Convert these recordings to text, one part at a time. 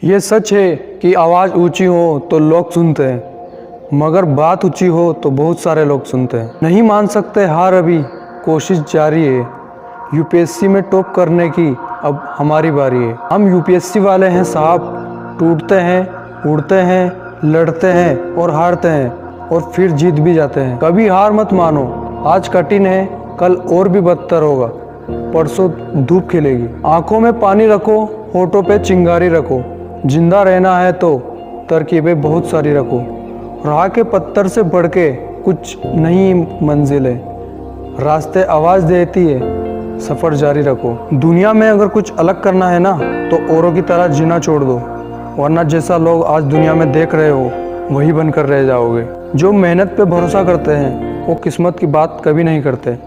ये सच है कि आवाज़ ऊंची हो तो लोग सुनते हैं, मगर बात ऊंची हो तो बहुत सारे लोग सुनते हैं। नहीं मान सकते हार, अभी कोशिश जारी है। यूपीएससी में टॉप करने की अब हमारी बारी है। हम यूपीएससी वाले हैं साहब, टूटते हैं, उड़ते हैं, लड़ते हैं और हारते हैं और फिर जीत भी जाते हैं। कभी हार मत मानो, आज कठिन है, कल और भी बदतर होगा, परसों धूप खिलेगी। आंखों में पानी रखो, होठों पे चिंगारी रखो, जिंदा रहना है तो तरकीबें बहुत सारी रखो। राह के पत्थर से बढ़ के कुछ नहीं मंजिल है, रास्ते आवाज़ देती है, सफ़र जारी रखो। दुनिया में अगर कुछ अलग करना है ना तो औरों की तरह जीना छोड़ दो, वरना जैसा लोग आज दुनिया में देख रहे हो वही बनकर रह जाओगे। जो मेहनत पे भरोसा करते हैं वो किस्मत की बात कभी नहीं करते।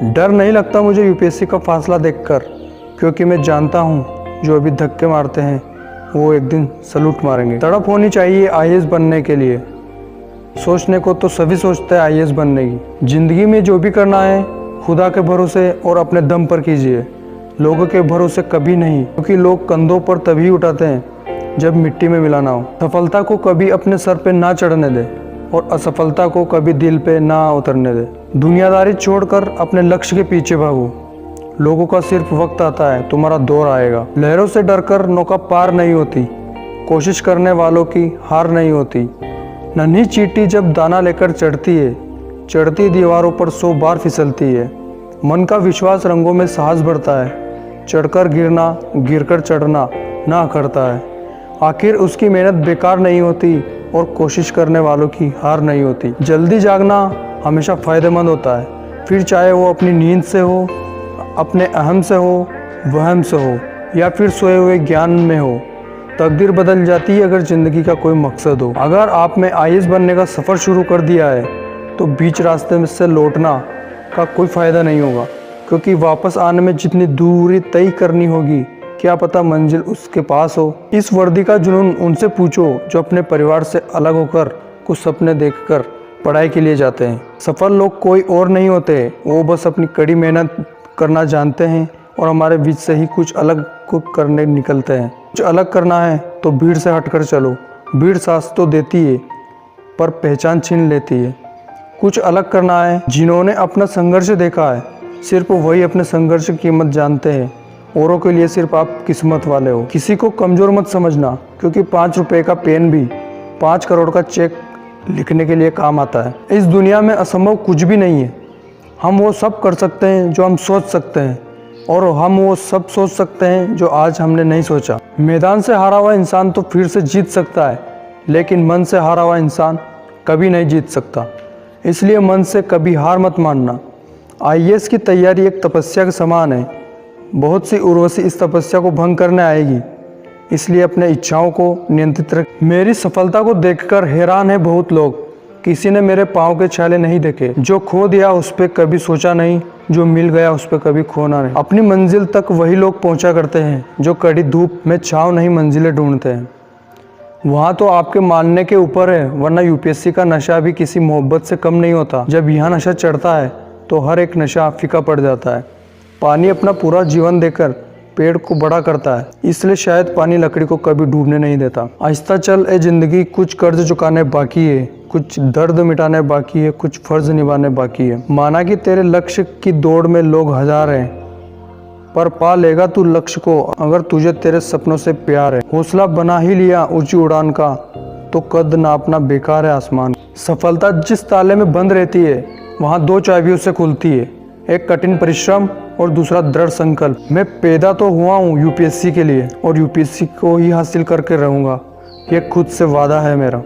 डर नहीं लगता मुझे यूपीएससी का फासला देखकर, क्योंकि मैं जानता हूँ जो अभी धक्के मारते हैं वो एक दिन सलूट मारेंगे। तड़प होनी चाहिए आईएएस बनने के लिए, सोचने को तो सभी सोचते हैं आईएएस बनने की। ज़िंदगी में जो भी करना है खुदा के भरोसे और अपने दम पर कीजिए, लोगों के भरोसे कभी नहीं, क्योंकि लोग कंधों पर तभी उठाते हैं जब मिट्टी में मिलाना हो। सफलता को कभी अपने सर पे ना चढ़ने दे और असफलता को कभी दिल पे ना उतरने दे। दुनियादारी छोड़कर अपने लक्ष्य के पीछे भागो, लोगों का सिर्फ वक्त आता है, तुम्हारा दौर आएगा। लहरों से डरकर नौका पार नहीं होती, कोशिश करने वालों की हार नहीं होती। नन्ही चींटी जब दाना लेकर चढ़ती है, चढ़ती दीवारों पर 100 बार फिसलती है। मन का विश्वास रंगों में साहस बढ़ता है, चढ़कर गिरना, गिरकर चढ़ना ना करता है। आखिर उसकी मेहनत बेकार नहीं होती और कोशिश करने वालों की हार नहीं होती। जल्दी जागना हमेशा फ़ायदेमंद होता है, फिर चाहे वो अपनी नींद से हो, अपने अहम से हो, वहम से हो, या फिर सोए हुए ज्ञान में हो। तकदीर बदल जाती है अगर ज़िंदगी का कोई मकसद हो। अगर आप में आईएएस बनने का सफ़र शुरू कर दिया है तो बीच रास्ते में से लौटना का कोई फ़ायदा नहीं होगा, क्योंकि वापस आने में जितनी दूरी तय करनी होगी क्या पता मंजिल उसके पास हो। इस वर्दी का जुनून उनसे पूछो जो अपने परिवार से अलग होकर कुछ सपने देखकर पढ़ाई के लिए जाते हैं। सफल लोग कोई और नहीं होते, वो बस अपनी कड़ी मेहनत करना जानते हैं और हमारे बीच से ही कुछ अलग को करने निकलते हैं। कुछ अलग करना है तो भीड़ से हटकर चलो, भीड़ सांस तो देती है पर पहचान छीन लेती है। कुछ अलग करना है, जिन्होंने अपना संघर्ष देखा है सिर्फ वही अपने संघर्ष की कीमत जानते हैं, औरों के लिए सिर्फ आप किस्मत वाले हो। किसी को कमज़ोर मत समझना, क्योंकि 5 रुपए का पेन भी 5 करोड़ का चेक लिखने के लिए काम आता है। इस दुनिया में असंभव कुछ भी नहीं है। हम वो सब कर सकते हैं जो हम सोच सकते हैं, और हम वो सब सोच सकते हैं जो आज हमने नहीं सोचा। मैदान से हारा हुआ इंसान तो फिर से जीत सकता है, लेकिन मन से हारा हुआ इंसान कभी नहीं जीत सकता। इसलिए मन से कभी हार मत मानना। आईएएस की तैयारी एक तपस्या के समान है, बहुत सी उर्वशी इस तपस्या को भंग करने आएगी, इसलिए अपने इच्छाओं को नियंत्रित रख। मेरी सफलता को देखकर हैरान है बहुत लोग, किसी ने मेरे पाँव के छाले नहीं देखे। जो खो दिया उस पर कभी सोचा नहीं, जो मिल गया उस पर कभी खोना नहीं। अपनी मंजिल तक वही लोग पहुंचा करते हैं जो कड़ी धूप में छाँव नहीं मंजिलें ढूंढते हैं। वहाँ तो आपके मानने के ऊपर है, वरना यूपीएससी का नशा भी किसी मोहब्बत से कम नहीं होता। जब यहाँ नशा चढ़ता है तो हर एक नशा फीका पड़ जाता है। पानी अपना पूरा जीवन देकर पेड़ को बड़ा करता है, इसलिए शायद पानी लकड़ी को कभी डूबने नहीं देता। आहिस्ता चल ए जिंदगी, कुछ कर्ज चुकाने बाकी है, कुछ दर्द मिटाने बाकी है, कुछ फर्ज निभाने बाकी है। माना कि तेरे लक्ष्य की दौड़ में लोग हजार हैं, पर पा लेगा तू लक्ष्य को अगर तुझे तेरे सपनों से प्यार है। हौसला बना ही लिया ऊंची उड़ान का तो कद नापना बेकार है आसमान। सफलता जिस ताले में बंद रहती है वहाँ 2 चाबियों से खुलती है, एक कठिन परिश्रम और दूसरा दृढ़ संकल्प। मैं पैदा तो हुआ हूँ यूपीएससी के लिए और यूपीएससी को ही हासिल करके रहूँगा, ये खुद से वादा है मेरा।